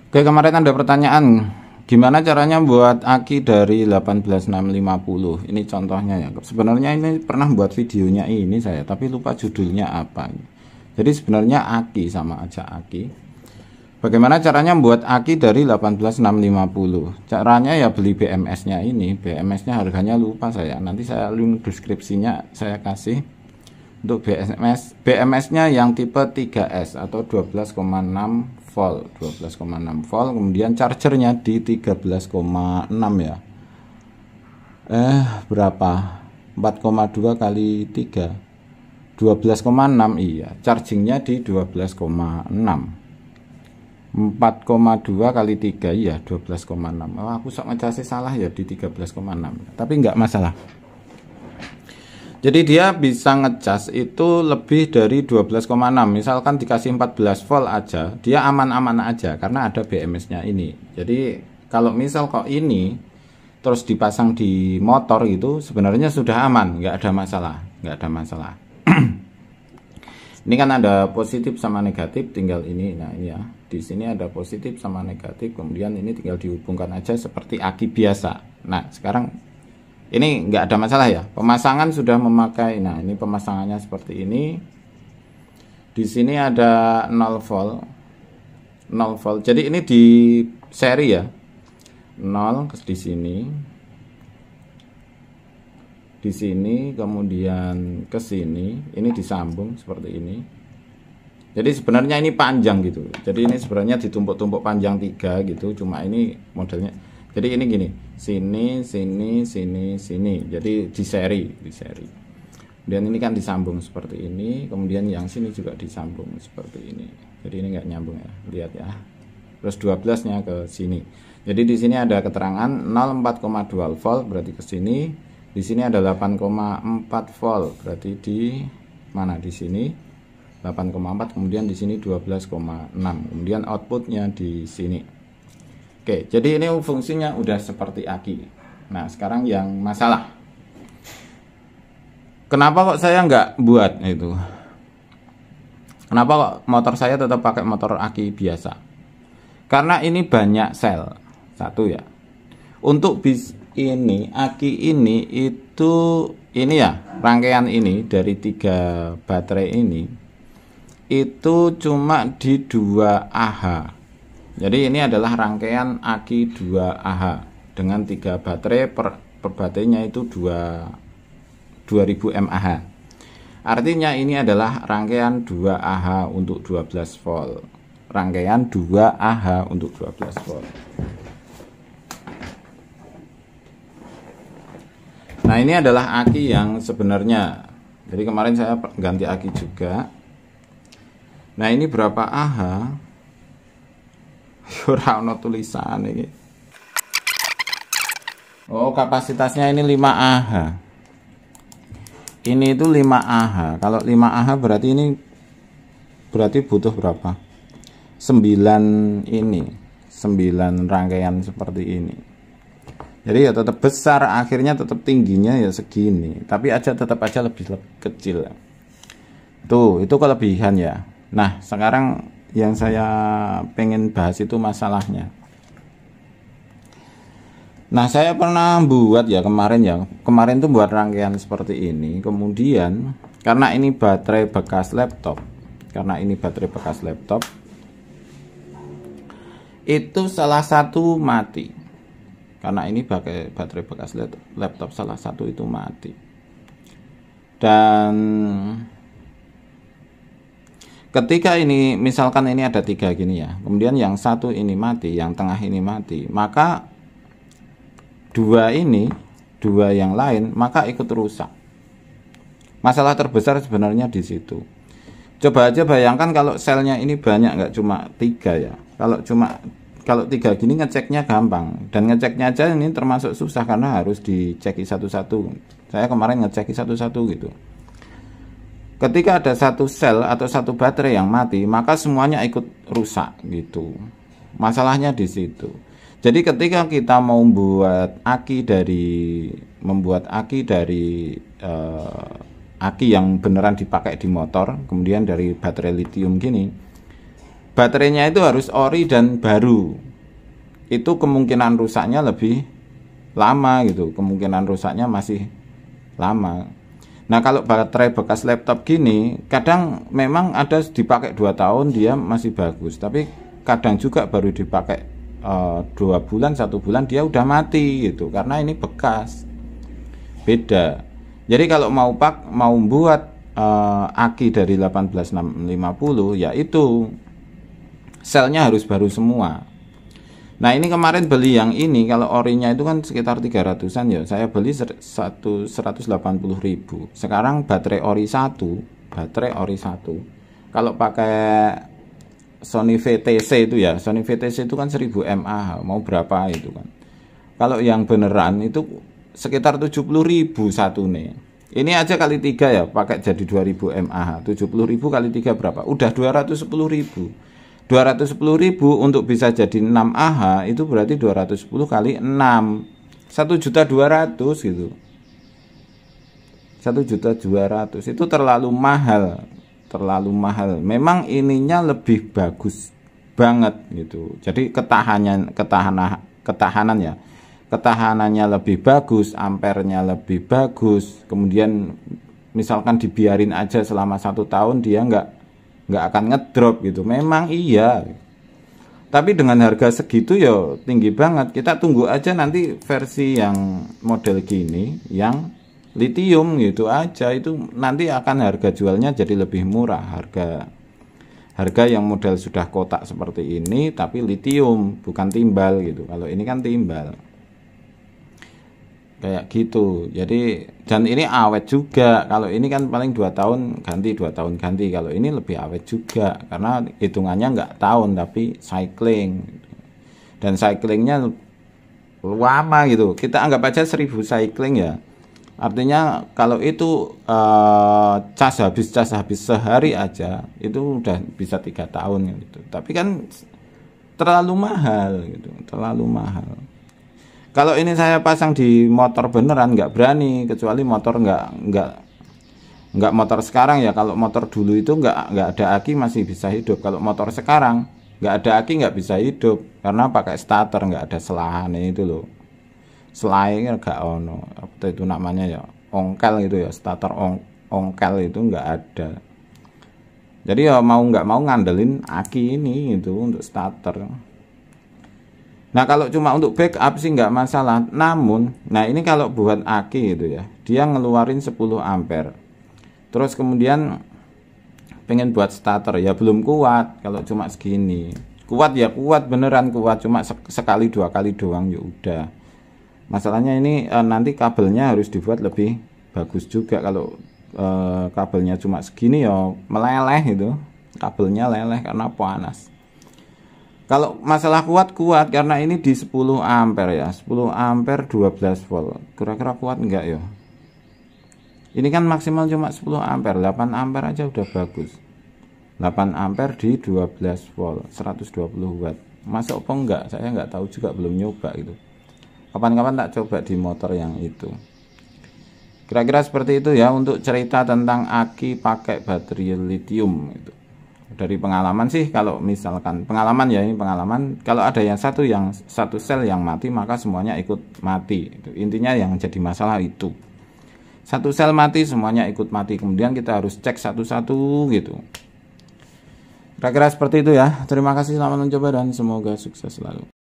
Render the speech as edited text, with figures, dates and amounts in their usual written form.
Oke, kemarin ada pertanyaan, gimana caranya buat aki dari 18650? Ini contohnya ya. Sebenarnya ini pernah buat videonya ini saya, tapi lupa judulnya apa. Jadi sebenarnya aki sama aja aki. Bagaimana caranya buat aki dari 18650? Caranya ya beli BMS-nya ini. BMS-nya harganya lupa saya. Nanti saya link deskripsinya saya kasih. Untuk BMS-nya yang tipe 3S atau 12,6 volt, 12,6 volt, kemudian chargernya di 13,6 ya. Berapa? 4,2 kali 3. 12,6, iya. Chargingnya di 12,6. 4,2 kali 3, iya 12,6. Oh, aku sok ngecasih salah ya di 13,6. Tapi enggak masalah. Jadi dia bisa ngecas itu lebih dari 12,6. Misalkan dikasih 14 volt aja, dia aman-aman aja karena ada BMS-nya ini. Jadi kalau misal kok ini terus dipasang di motor itu sebenarnya sudah aman, nggak ada masalah, nggak ada masalah. Ini kan ada positif sama negatif, tinggal ini. Nah ini ya, di sini ada positif sama negatif, kemudian ini tinggal dihubungkan aja seperti aki biasa. Nah sekarang ini nggak ada masalah ya, pemasangan sudah memakai. Nah ini pemasangannya seperti ini. Di sini ada 0 volt, 0 volt. Jadi ini di seri ya, 0 di sini, kemudian ke sini. Ini disambung seperti ini. Jadi sebenarnya ini panjang gitu. Jadi ini sebenarnya ditumpuk-tumpuk panjang 3 gitu. Cuma ini modelnya. Jadi ini gini, sini, sini, sini, sini. Jadi di seri. Kemudian ini kan disambung seperti ini. Kemudian yang sini juga disambung seperti ini. Jadi ini nggak nyambung ya, lihat ya. Terus 12-nya ke sini. Jadi di sini ada keterangan 0,4,2 volt berarti ke sini. Di sini ada 8,4 volt berarti di mana? Di sini 8,4. Kemudian di sini 12,6. Kemudian outputnya di sini. Oke, jadi ini fungsinya udah seperti aki. Nah, sekarang yang masalah, kenapa kok saya nggak buat itu? Kenapa kok motor saya tetap pakai motor aki biasa? Karena ini banyak sel, satu ya. Untuk bis ini, aki ini itu, ini ya, rangkaian ini dari 3 baterai ini, itu cuma di 2 Ah. Jadi ini adalah rangkaian aki 2 Ah dengan 3 baterai, per baterainya itu 2000 mAh. Artinya ini adalah rangkaian 2 Ah untuk 12 volt. Rangkaian 2 Ah untuk 12 volt. Nah, ini adalah aki yang sebenarnya. Jadi kemarin saya ganti aki juga. Nah, ini berapa Ah? Ora ono tulisan ini. Oh, kapasitasnya ini 5 Ah. Ini itu 5 Ah. Kalau 5 Ah berarti ini butuh berapa? 9 ini. 9 rangkaian seperti ini. Jadi ya tetap besar, akhirnya tetap tingginya ya segini. Tapi tetap aja lebih kecil. Tuh, itu kelebihan ya. Nah, sekarang yang saya pengen bahas itu masalahnya. Nah, saya pernah buat ya kemarin ya. Kemarin tuh buat rangkaian seperti ini. Kemudian karena ini baterai bekas laptop. Itu salah satu mati. Karena ini pakai baterai bekas laptop, salah satu itu mati. Dan ketika ini misalkan ini ada 3 gini ya, kemudian yang satu ini mati, yang tengah ini mati, maka 2 yang lain maka ikut rusak. Masalah terbesar sebenarnya di situ. Coba aja bayangkan kalau selnya ini banyak, nggak cuma 3 ya. Kalau 3 gini ngeceknya gampang, dan ngeceknya aja ini termasuk susah karena harus diceki satu-satu. Saya kemarin ngeceki satu-satu gitu. Ketika ada satu sel atau satu baterai yang mati, maka semuanya ikut rusak gitu. Masalahnya di situ. Jadi ketika kita mau membuat aki dari aki yang beneran dipakai di motor, kemudian dari baterai lithium gini, baterainya itu harus ori dan baru. Itu kemungkinan rusaknya lebih lama gitu, kemungkinan rusaknya masih lama. Nah kalau baterai bekas laptop gini, kadang memang ada dipakai 2 tahun dia masih bagus, tapi kadang juga baru dipakai 2 bulan, 1 bulan dia udah mati gitu, karena ini bekas. Beda. Jadi kalau mau buat aki dari 18650, yaitu selnya harus baru semua. Nah ini kemarin beli yang ini, kalau orinya itu kan sekitar 300-an ya, saya beli 180.000. Sekarang baterai ori 1, kalau pakai Sony VTC itu ya, Sony VTC itu kan 1000 mAh, mau berapa itu kan. Kalau yang beneran itu sekitar 70.000 satu nih. Ini aja kali 3 ya, pakai jadi 2000 mAh. 70.000 kali 3 berapa? Udah 210.000. 210.000 untuk bisa jadi 6 Ah itu berarti 210 kali 6 1.200.000 gitu. 1.200.000 itu terlalu mahal. Memang ininya lebih bagus banget gitu. Jadi ketahanannya lebih bagus, ampernya lebih bagus. Kemudian misalkan dibiarin aja selama 1 tahun dia nggak akan ngedrop gitu. Memang iya, tapi dengan harga segitu ya tinggi banget. Kita tunggu aja nanti versi yang model gini yang lithium gitu aja, itu nanti akan harga jualnya jadi lebih murah. Harga yang model sudah kotak seperti ini tapi lithium, bukan timbal gitu. Kalau ini kan timbal kayak gitu. Jadi dan ini awet juga. Kalau ini kan paling 2 tahun ganti, 2 tahun ganti. Kalau ini lebih awet juga karena hitungannya nggak tahun tapi cycling, dan cyclingnya lama gitu. Kita anggap aja 1000 cycling ya, artinya kalau itu cas habis sehari aja itu udah bisa 3 tahun gitu. Tapi kan terlalu mahal gitu, terlalu mahal. Kalau ini saya pasang di motor beneran nggak berani, kecuali motor nggak motor sekarang ya. Kalau motor dulu itu nggak ada aki masih bisa hidup. Kalau motor sekarang nggak ada aki nggak bisa hidup karena pakai starter, nggak ada selahan itu loh. Selai nggak ono, apa itu namanya ya, ongkel gitu ya, starter ongkel itu nggak ada. Jadi ya mau nggak mau ngandelin aki ini itu untuk starter. Nah kalau cuma untuk backup sih nggak masalah. Namun, nah ini kalau buat aki gitu ya, dia ngeluarin 10 ampere. Terus kemudian pengen buat starter ya belum kuat. Kalau cuma segini, kuat ya kuat, beneran kuat, cuma sekali 2 kali doang ya udah. Masalahnya ini nanti kabelnya harus dibuat lebih bagus juga. Kalau kabelnya cuma segini ya meleleh gitu, kabelnya leleh karena panas. Kalau masalah kuat karena ini di 10 ampere ya, 10 ampere 12 volt. Kira-kira kuat enggak ya? Ini kan maksimal cuma 10 ampere, 8 ampere aja udah bagus. 8 ampere di 12 volt, 120 watt. Masuk apa enggak? Saya enggak tahu juga, belum nyoba gitu. Kapan-kapan tak coba di motor yang itu. Kira-kira seperti itu ya untuk cerita tentang aki pakai baterai lithium itu. Dari pengalaman sih, kalau misalkan pengalaman ya, ini pengalaman, kalau ada yang satu sel yang mati maka semuanya ikut mati. Itu intinya yang jadi masalah itu. Satu sel mati semuanya ikut mati. Kemudian kita harus cek satu-satu gitu. Kira-kira seperti itu ya. Terima kasih, selamat mencoba dan semoga sukses selalu.